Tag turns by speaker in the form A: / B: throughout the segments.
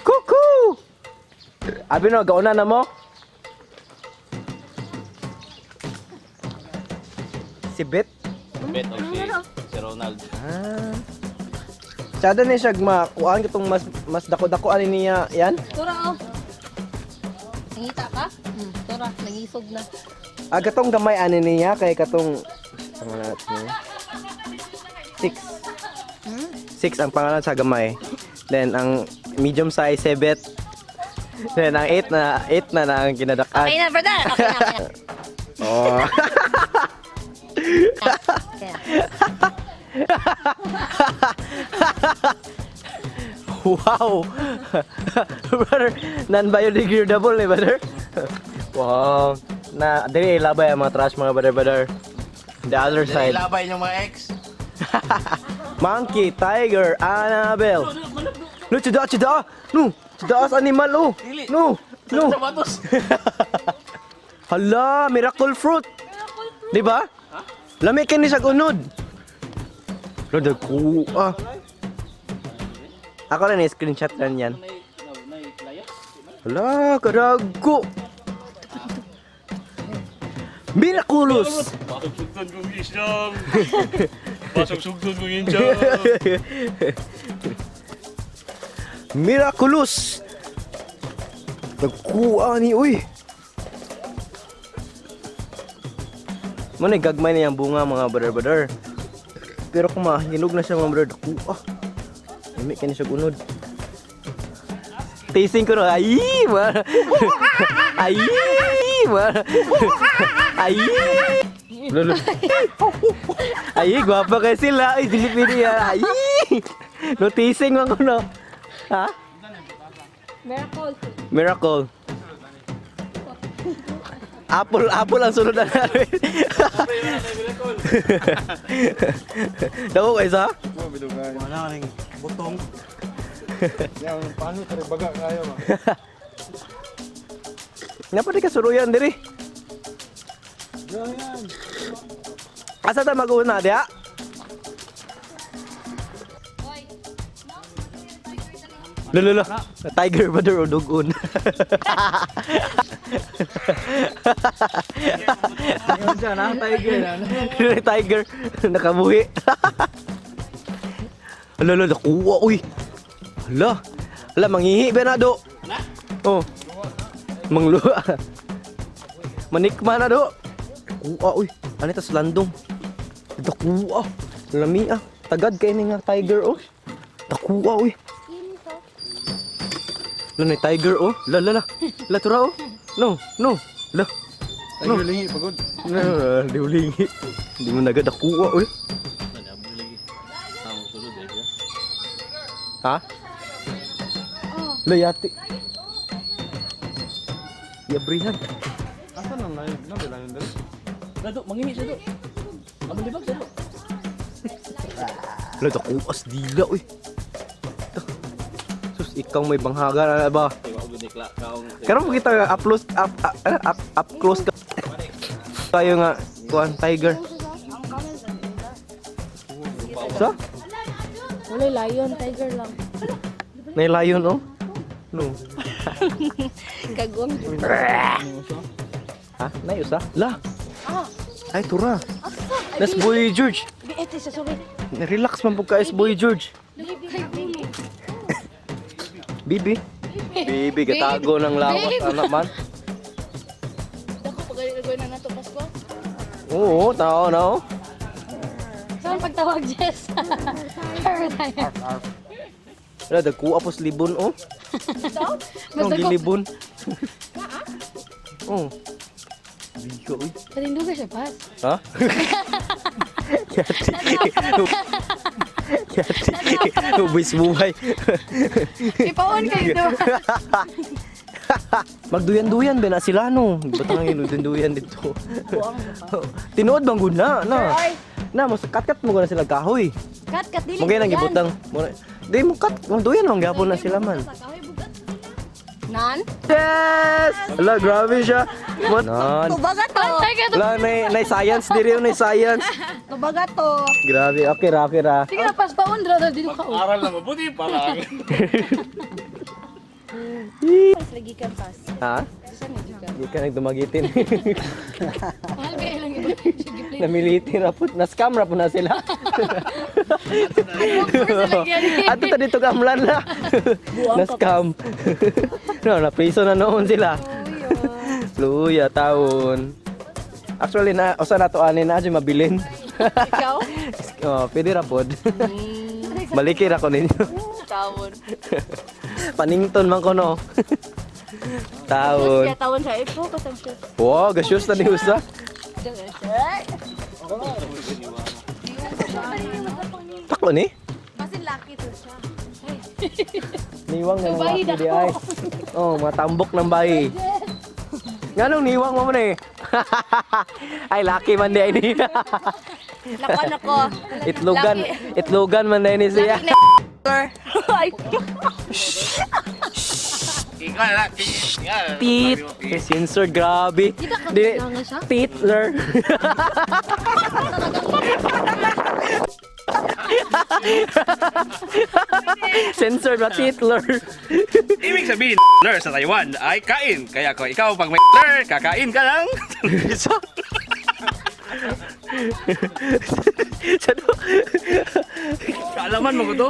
A: Kuku! Abi no, gauna na mo? Si Bet?
B: Bet o si Ronald.
A: Ah. Sada ni siya makuhaan itong mas dako-dako ani niya yan?
C: Tura, oh. Nangita ka? Tura, nangisog na.
A: Katong gamay ani niya kay katong pangalan niya. 6 ang pangalan sa gamay. Then ang medium size 7. Then ang 8 na ang kinadakan.
C: Okay na, brother. Okay na.
A: Oh.
C: Okay.
A: Wow. Brother, non-biodegradable eh, brother. Wow. Na dili labay ang mga trash mga brother. The other side.
B: Ilabay yung mga ex.
A: Monkey, tiger, Annabelle. No, chida. No, chidaas animal oh. No.
B: Sapatos.
A: Hala, miracle fruit. Di ba? Lami kini sa unod. Lord, Ako na ni-screenshot ran yan. Hala, karago. Miraculous.
B: Pasok-sugton kong isyang. Pasok-sugton kong isyang.
A: Miraculous. Nagkuha ni, uy. Muna gagmay na yung bunga mga brother. Pero kung mahinog na siya mga brother, kuha. Hindi ka niya siya gunod. Tasting ko na, ay! Ay! Ay! Lolo. Ay, gwapa kayo sila. Ay, dilipin niya. Ay! No tasting mo ko, no? Ha? Miracle. Apple ang sunod na namin. Dako kayo sa?
B: Wala rin butong. Yan, paano tayo baga kayo ma?
A: Napadi ka suruyan diri.
B: Yan.
A: Asa ta mag-una dia? Lolo, tiger ba daw o dugon?
B: Ayun siya na, tiger na.
A: Tiger, nakabuhi. Lolo, nakuha, uy. Hala, manghihi ba na do? Oh. Mangluha. Manikma na do. Kuha, uy. Ano ito sa landong? Nakuha. Lami ah. Tagad kayo nga tiger, oh. Nakuha, uy. Lalo na tiger, oh. La. La, tura, oh. No. La.
B: Tiger lingi, pagod.
A: Di ulingi. Hindi mo nagad nakuha, uy. Ha? Layati. Yabrihan.
B: Asa nang layo? Nabila yun dali?
D: Dado, mangingi siya do. Amang libag siya do.
A: Lalo kuas dila, uy. Sus, ikaw may banghaga na ba? Karon mo kita up close ka. Tayo nga, kuan tiger. Sa?
C: Wala lion, tiger lang.
A: May lion, oh. No.
C: Kagong.
A: Ha? Nayos, ha? La. Ay, tura. Nas boy George.
C: Ito siya, sorry.
A: Relax man po ka, boy George. Bibi. Bibi, katago ng lawas, anak man.
C: Dako, pag-gawin na nato, Pasko.
A: Oo, tao na, oh.
C: Saan pagtawag, Jess?
A: Wala, dagkuha po sa libon, oh. Ang gilibon. Oh. Bigo, uy.
C: Parinduga siya, Pas.
A: Ha? Yati. Ubis buhay.
C: Ipaon kayo doon.
A: Magduyan-duyan ba na sila, no? Ba't ang duyan dito? Tinuod bang guna, na? Na, mas kat-kat mo na sila kahoy.
C: Kat, dili.
A: Magay nang gibutang. Di mo kat, magduyan lang gapon na sila man.
C: Nan?
A: Yes! Ala, grabe siya. Nan.
C: Tubaga to.
A: Wala, nay science diri yun, nay science.
C: Tubaga to.
A: Grabe, okay ra, okay ra.
C: Sige na, pas paon. Dra dito ka.
D: Aral na mabuti pa lang.
C: Pas lagi kan pas.
A: Ha?
C: Saan na juga?
A: Di ka nagdumagitin.
C: Mahal kaya lang iba. Sige, please.
A: Namiliti ra po. Na-scam ra po na sila. Ato ta dito kamlan na. Na-scam. No, na-priso na noon sila. Luya, taon. Actually, usa na to ani na dyan mabilin.
C: Ikaw?
A: Oh, pwede ra pod. Baliki ra ko ninyo.
C: Tawon.
A: Panington man ko no. Taon.
C: Kaya tawon siya. Ipo, kasang siya.
A: Wow, gasyos na ni Usa. Taklo ni?
C: Masin laki to siya.
A: Niwang ng
C: Bahay
A: laki di
C: ako.
A: ay. Oh, mga tambok ng bahay. Nganong niwang mo man eh? Ay, laki man di ay ni.
C: Lakon ako.
A: Itlogan man di ni siya.
C: Ay.
D: Ikaw na.
A: Tit. Censored, grabe.
C: Di ba
A: Di,
C: kailangan siya?
A: Titler. Censored ba? Titler.
D: Ibig sabihin, lur sa Taiwan ay kain. Kaya kung ikaw pag may lur, kakain ka lang. Kaalaman mo ko to.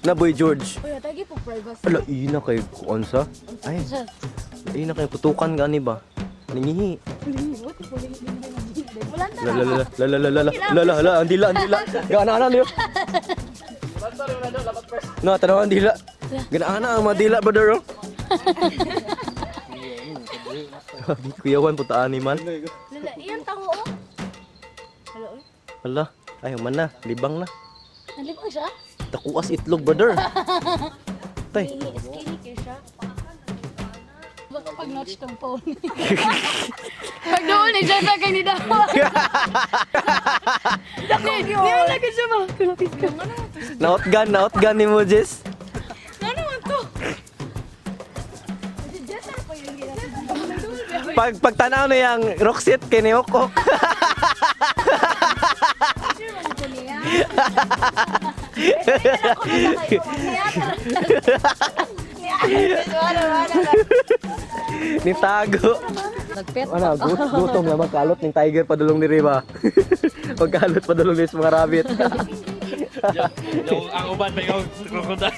A: Na Boy George.
C: Kuya, tagi po privacy.
A: Ala, ina kay kuansa. Ay, ina kay putukan gani ba? Ningihi.
C: Wala na.
A: La, andila. Gana na niyo. No, tanaw andila. Gana ang madila brother. Oh. Kuyawan putaan ni man.
C: Lala, iyan tango oh. Hello, oy.
A: Ala, ayaw man na, libang na.
C: Nalibang siya?
A: Takuas itlog brother. Tay.
C: Skinny kayo siya. Baka pag-notch tong phone. Pag doon eh, dyan na kayo ni Dawa. Niyan lang ka siya ba? Kulapit ka.
A: Naotgan ni mo, Jess.
C: Ano naman to?
A: Pagtanaw na yung Roxette kay ni Okok. Ni tago.
C: Nagpet.
A: Ano, gutom na magkalot ng tiger padulong ni Riba. Magkalot padulong ni mga rabbit.
D: Ang uban pa ikaw, crocodile.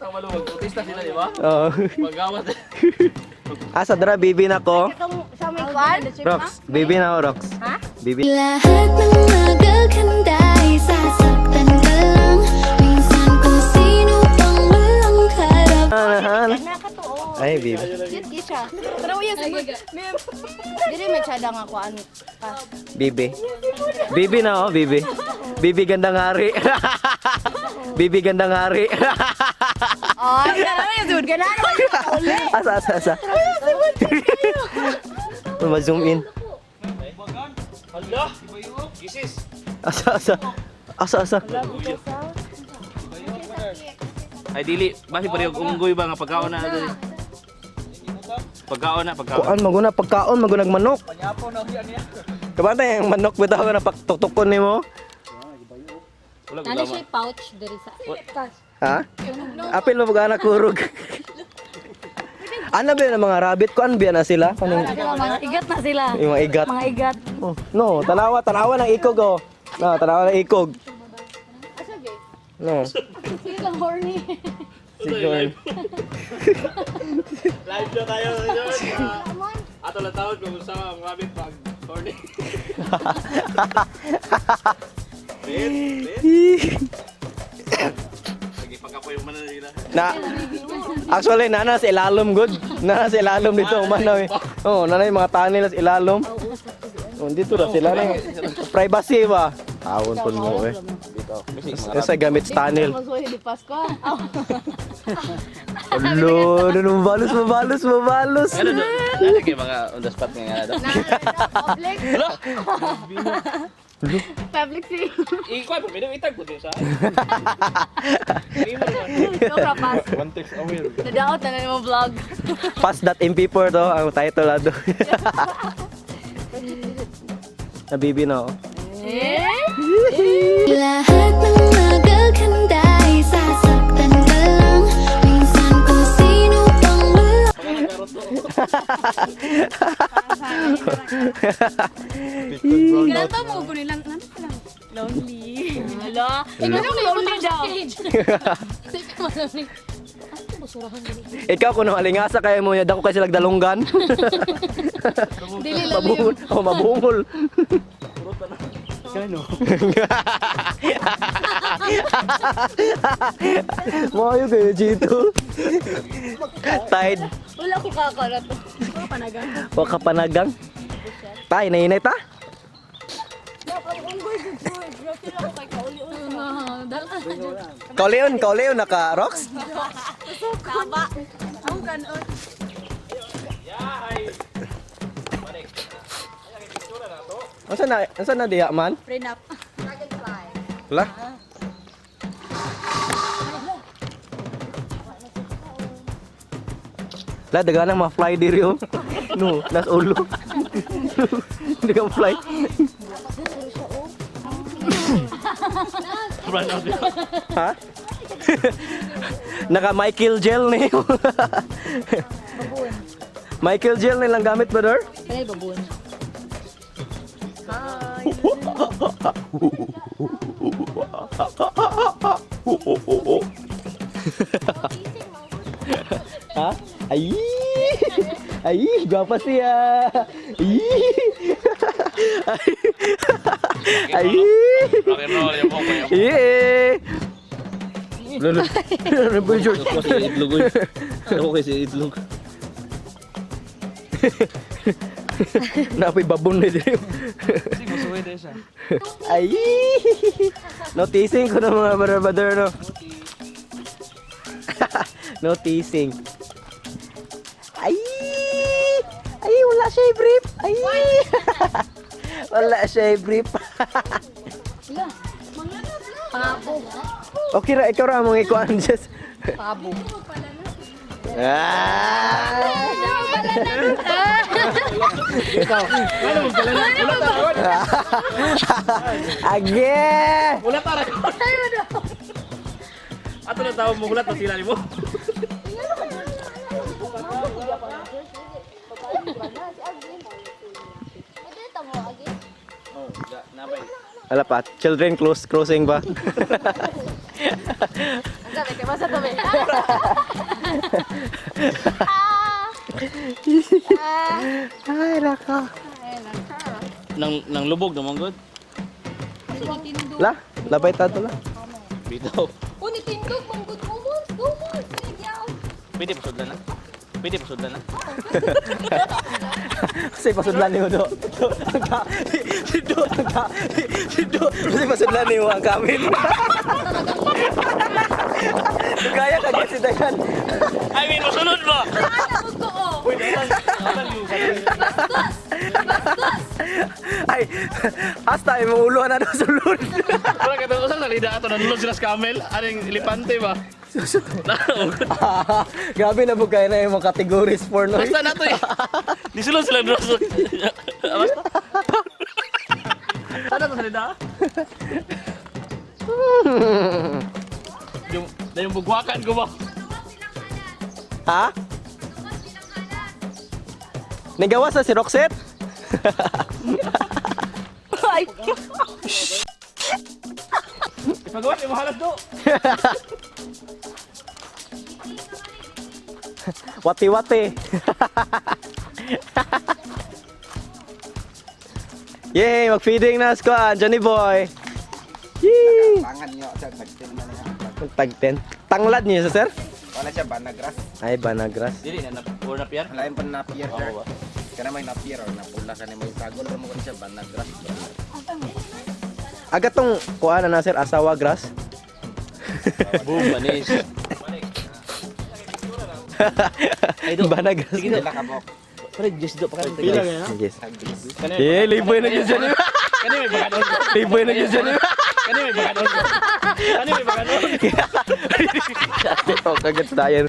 D: Ang maluwag, autista sila, di ba?
A: Oh.
D: Magawat.
A: Asa dra bibi na ko.
C: Itong sa may kwan?
A: Rox, bibi na ako, Rox.
C: Ha?
A: Bibi.
E: Lahat ng magaganda ay sasaktan ka lang. Minsan kung sino pang walang harap.
C: Nakatuo.
A: Ay, bibi.
C: Cute di siya. Pero uya sa Dili may tsada nga ko ano.
A: Bibi. Bibi na oh, bibi. Bibi gandang hari. Bibi gandang hari.
C: Oh, gano'n yung dude. Gano'n.
A: Asa. Ma-zoom in.
D: Hala! Isis!
A: Asa.
D: Ay, dili. Basi pa rin unggoy ba nga pagkaon na. Pagkaon.
A: Kuan maguna pagkaon, magunag manok. Kabanta yung manok bitaw na paktuktukon nimo.
D: Wala ko
C: Ano
D: dama.
C: siya pouch diri sa.
A: Ha? Apil mo pag anak kurog. Ano ba yung mga rabbit? Kuan ba na sila? Kanang
C: Mga igat na sila.
A: yung mga igat.
C: Mga igat.
A: Oh, no, tanawa ng ikog oh. No, tanawa ng ikog. No.
C: Silang horny.
A: Siguro.
D: Live na tayo. Ato lang tawag kung sama ang rabbit pag horny. Lagi pagkapoy yung manan nila.
A: Actually, nana sa ilalom good. Nana sa ilalom dito umanaw eh. Oh, nana yung mga tani na sa ilalom. Oh, dito na sila na. Privacy ba? Tawon po mo eh. Sa gamit sa tunnel.
C: Magsuhi di Pasko.
A: Hello, mabalos.
D: Ano doon? Ano kayo mga on the spot nga daw?
C: Public. Public thing.
D: Ikuan, pero itag po din sa.
C: Ito kapas.
B: One text away.
C: Nadaot na mo vlog.
A: Pass.mp4 to ang title ado. Nabibi na ako.
C: Eh?
E: Lahat ng magaganda ay sasaktan ka lang. Minsan kung sino pang wala.
C: Kinanta mo ko nilang, ano ka lang? Lonely. Hala. Ikaw yung lonely daw. Ikaw malamig. Ano basurahan ganito?
A: Ikaw kung alingasa kaya mo yada ko kasi lagdalunggan.
C: Dili lalim.
A: Mabungol. Oh, mabungol.
B: Kano?
A: Mayo kayo dito. Tide.
C: Wala ko kakarat. Wala panagang.
A: O kapanagang. Tay, nainay ta? Kauleon naka rocks?
C: Taba. Ang kanon.
A: Asa na diya man?
C: Prenup. Dragonfly.
A: Wala. La daga nang ma-fly diri oh. No, nas ulo. Hindi ka fly. Ha? Naka Michael gel ni. Michael gel na lang gamit brother?
C: Kanay babon.
A: Ha? Ay! Ay, gwapa siya. Ay! Ay!
D: Rock and roll, yung okay.
A: Yeah! Lalo. Ano ba yung George?
B: Ako kasi itlog oy. Ako kasi itlog.
A: Napoy babon na din.
B: Kasi musuwi din siya.
A: Ay! Noticing ko na mga brother, no? Noticing. Ay! Ay, wala siya i-brief. Ay! Wala siya i-brief.
C: Pabo.
A: Okay ra, ikaw ra mong ikuan just.
C: Pabo.
A: Ah! Age!
D: Ulat para ko. Ato na tawag mo ulat na sila ni mo.
A: Ala pa, children crossing ba?
C: Sabi ka, basta tabi.
A: Ay, naka.
B: Nang lubog naman good.
A: La, labay tato la.
B: Bitaw.
C: Uni tindog, manggod umos. Umos, sinigyaw.
B: Pwede pa sudlan na. Pwede pa sudlan na.
A: Kasi pasudlan niyo do. Sido. Kasi pasudlan niyo ang kamin. Kaya ka si Dayan.
D: I mean, masunod mo.
A: Ay, hasta mo ulo na daw sulod.
D: Wala ka daw usang nalida ato nanulog sila sa camel. Aring elepante ba?
A: Grabe na bugay na yung mga categories for no.
D: Basta na to eh. Disulod sila doon. Basta. Ano to salida? yung bugwakan ko ba?
A: Ha? Nagawa sa si Roxette?
C: Ay.
D: Ipagawa yung mahalat do.
A: Wati-wati. Yay, mag-feeding na squad, Johnny Boy. Yee!
F: Tangan nyo sa tagtin na niya.
A: Tagten. Tanglad niyo sa sir?
F: Wala siya banagras.
A: Ay, banagras.
D: Dili na or na pier.
F: Lain pa napier sir. Kana may napier or napula ka ni may sagol ra mo ko siya banagras.
A: Aga tong kuha na sir, asawa grass.
B: Boom, manis.
A: Banagras.
F: Sige na kabok.
B: Pare, just do pa ka.
A: Yes. Yes. Eh, liboy na dyan.
D: Kani may baganon.
A: Iboy na yun dyan.
D: Kani may baganon. Kani may baganon.
A: Oh, kagats dayan.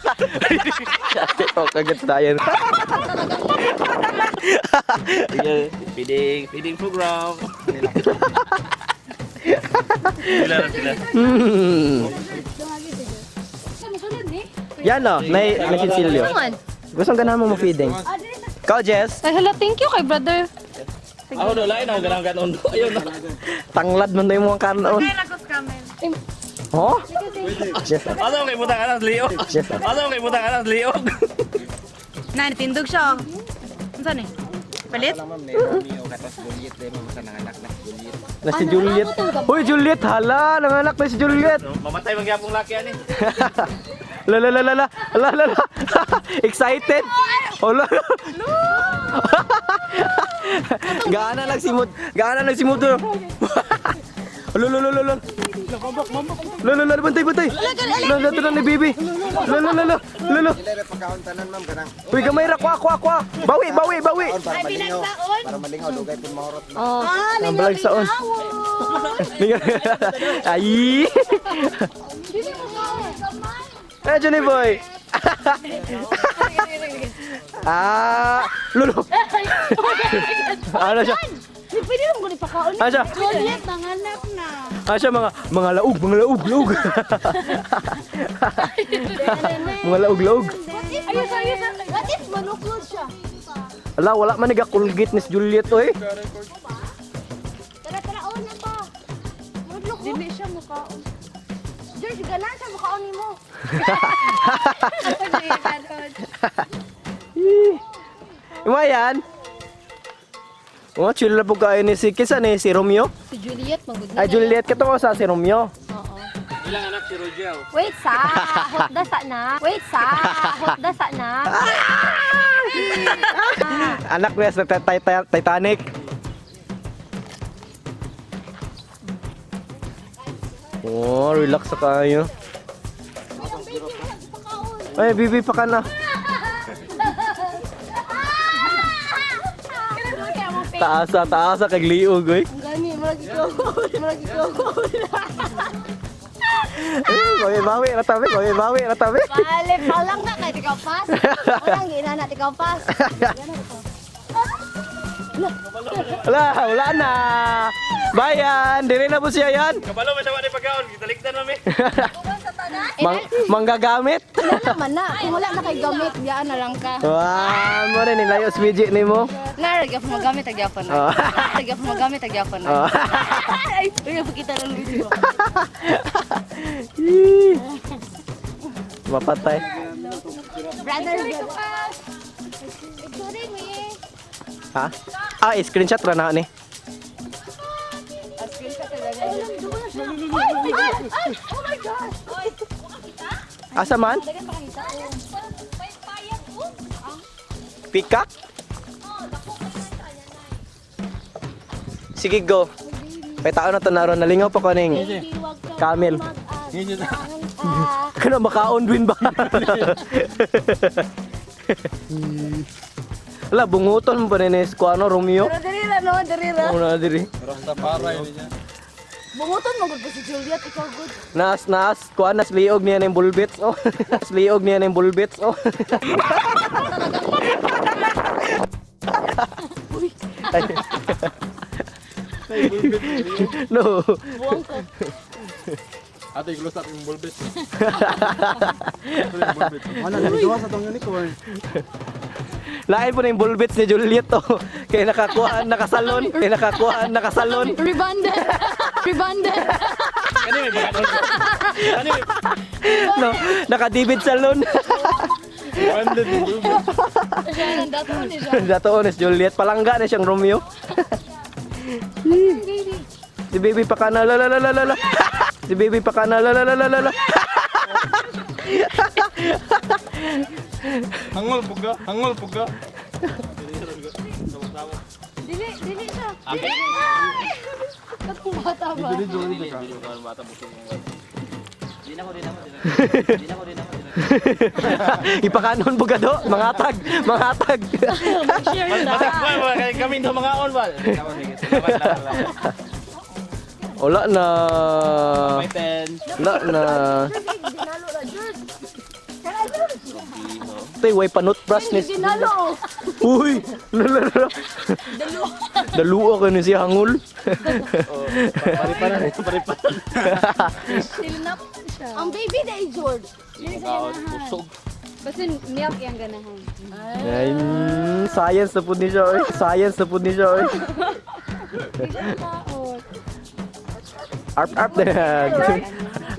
A: Oh, kagats dayan.
D: Feeding program. Sila.
C: Sunod ni.
A: Yan o, may sinsilyo. Gusto ganahan mo feeding. Ikaw, Jess,
C: Ay, hala, thank you kay brother.
D: Ako do lain ako ganang-ganon. Ayun na.
A: tanglad mo na yung mga kanon. Oh? Yes,
D: Ano kay butang anas liog?
A: yes.
D: Ano kay butang anas liog?
C: Na, tindog siya. Ano saan eh? Palit?
F: Alam ma'am, Romeo, katas Juliet, ma'am, sa nanganak na Juliet.
A: Na si Juliet. Uy, Juliet, hala, nanganak na si Juliet.
D: Mamatay magyapong laki ani.
A: La. Excited. Hala. Gaana nagsimod. Lolo. Bantay. Lolo, ito na ni Bibi. Lolo.
F: Sila rin pagkauntanan, ma'am, kanang
A: Uy, gamay ra, kwa. Bawi.
F: para malingaw. Para malingaw, dugay pun mahurot na.
A: Ang balag saon. Ay. Eh, Johnny boy. Lolo. Ano siya?
C: Pwede naman ko nipakaon.
A: Ano siya?
C: Juliet, nanganak na.
A: Ano siya, mga laug. Mga laug.
C: Ayos. What if manuklod siya?
A: Ala, wala man nagakulgit ni si Juliet, oy.
C: Tara, na pa. Madlok mo. Dili siya mukhaon. George, ganan siya mukhaon ni mo.
A: Imayan. Oh, chill na po kayo ni si Kisa ni si Romeo.
C: Si Juliet, magod
A: Ay, Juliet, kato ko sa si Romeo.
C: Oo.
D: Ilang anak si Rogel?
C: Wait sa, hotda sa na.
A: Anak niya sa Titanic. Oh, relax sa kayo. Ay, Bibi pa ka na. Taasa kag liog, oy.
C: Gani, maragi ko.
A: Bawi na tabi.
C: Bale, palang na kay tikaw pas. Walang ginana tikaw pas.
A: Wala na. Bayan, dili na po siya yan.
D: Kabalo man siya wala pagkaon, gitalikdan mami.
A: Manggagamit.
C: Wala naman na. Kung wala na kay gamit, biyaan na lang ka.
A: Wah, mo rin nilayos midget ni mo.
C: Naragya po magamit, agyapan na.
A: Oh.
C: Naragya po magamit, agyapan na.
A: Oh.
C: Ay, kaya po kita ng video.
A: Mapatay.
C: Brother, sorry mo eh.
A: Ha? Screenshot ra na ni.
C: Oh my gosh!
A: Asa man? Pikak? Sige, go. May tao na to naroon. Nalingaw pa ko ning camel. Kana makaon din ba? Ala, bunguton mo pa ninis ko ano, Romeo?
C: Darira, no? Darira.
A: Una diri.
C: Bunguton mo gud si Juliet, ikaw good.
A: Nas, kuan nas liog niya ng bulbits, oh. Liog niya ng bulbits, oh. Ay. No.
C: Buwang ko.
B: Ate, gulo sa ating bulbit. Ano, naligawa sa itong unicorn.
A: Lain po na yung bulbits ni Juliet, oh. Kaya nakasalon.
C: Rebonded.
D: Kani may baganon. Kani may
A: No, nakadibid salon.
B: Banded yung bulbit.
C: Siya nang dato ni siya.
A: Dato ni Juliet, palangga na siyang Romeo. Si baby pa kana la. Si baby pa kana la.
B: Hangol puga.
C: Dili siya. Katong bata ba?
A: Ipakanon po ka do, mga tag.
D: Kami daw mga on ba?
A: Wala na. Wala na. Tay, way panot brasness. Uy! Daluo ka na siya hangul.
C: Ang baby na George. Basta milk yung ganahan.
A: Ay, science na po ni siya, oy. Science na po ni siya, oy. Arp, arp na yan.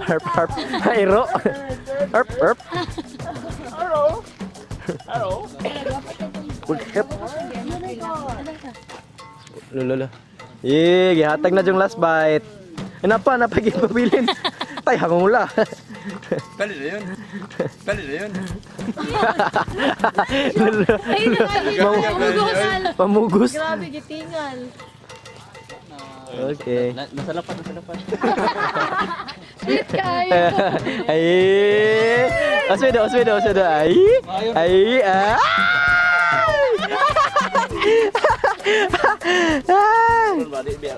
A: Arp, arp. Aero. Arp, arp. Pulkep. Lulula. Gihatag na yung last bite. Ano pa gipabilin. Tay, hangula.
D: Bali na yun.
A: Pamugos.
C: Grabe, gitingal.
A: Okay.
D: Nasalapan.
C: Sweet kayo.
A: Ay. Oswedo. Ay. Ah.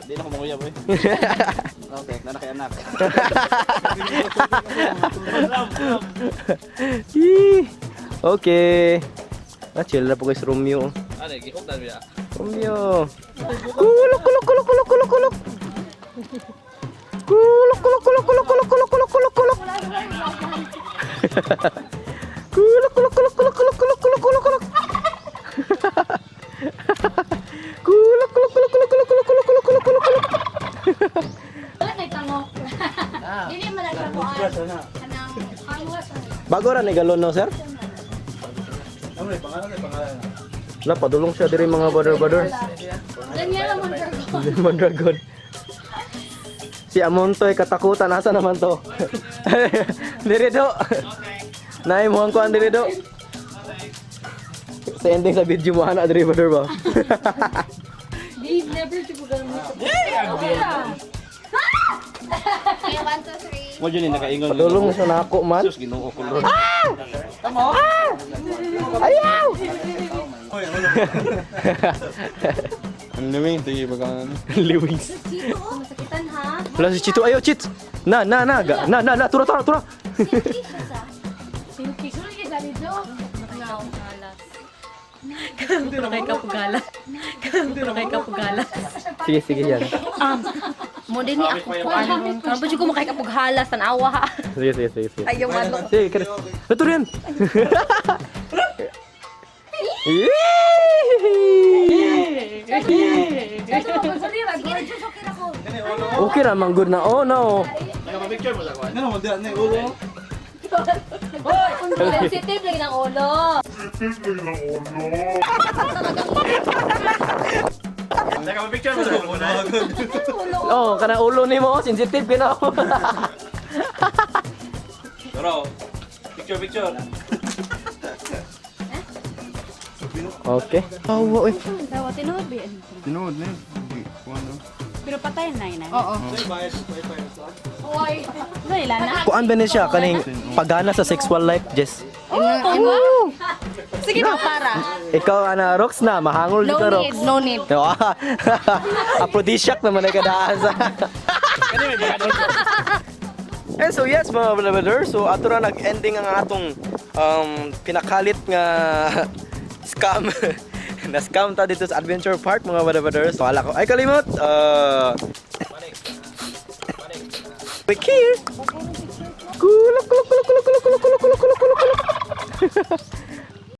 D: Di na ko manguya boy. Okay, na kay anak.
A: Okay. Chill na po guys, Romeo.
D: Ano, gihok na biya.
A: Romeo. Kulok. Kulok.
C: Wala na itango. Dili man nagkakuan. Kanang pangwas.
A: Bago ra ni galon no, sir? Wala, padulong siya diri mga brother.
C: Ganyan naman dragon.
A: Lemon Dragon. Si Amontoy katakutan, asa naman to? Diri do. Nay mo ang kuan diri do. Sa ending sa video mo ana diri brother ba?
C: These never to go ganun. Okay, 1, 2, 3.
D: Mo jud ni nakaingon.
A: Padulong siya nako man.
D: Sus Ginoo ko Lord.
A: Ayaw!
B: Ang liming, tingin ba ka
A: Liwings.
C: Chito, masakitan ha.
A: Wala si Chito, ayo Chit. Na, tura.
C: Silky. Silky sa dito.
G: Kay kapugala.
A: Sige yan.
G: Mo din ni ako ko ano. Kan pa ko makay kapughalas tanawa ha.
A: Sige.
G: Ayaw manok.
A: Sige, kare. Ito rin. Okay ramang good na. Oh no.
D: Naka-picture mo sa kuan.
B: Ano mo, diyan na ulo?
C: Sensitive lagi ng ulo.
D: Naka-picture mo sa kuan.
A: Oh, kana ulo nimo sensitive kina.
D: Bro. Picture.
A: Okay. Oh, oy.
C: Dawa tinuod bi.
B: Tinood na yun. Ano?
C: Pero patay na ina.
G: Oo.
C: Oy. Wala na.
A: Kuan ba ni siya kaning pagana sa sexual life, Jess?
G: Sige na para.
A: Ikaw ana Rox na mahangol dito Rox.
G: No need.
A: Aphrodisiac naman ay kadaan sa. And so yes mga brother, so ato na nag-ending ang atong pinakalit nga scam. Na-scam ta dito sa Adventure Park mga brother. So ala ko ay kalimot. Wait here. Kulok.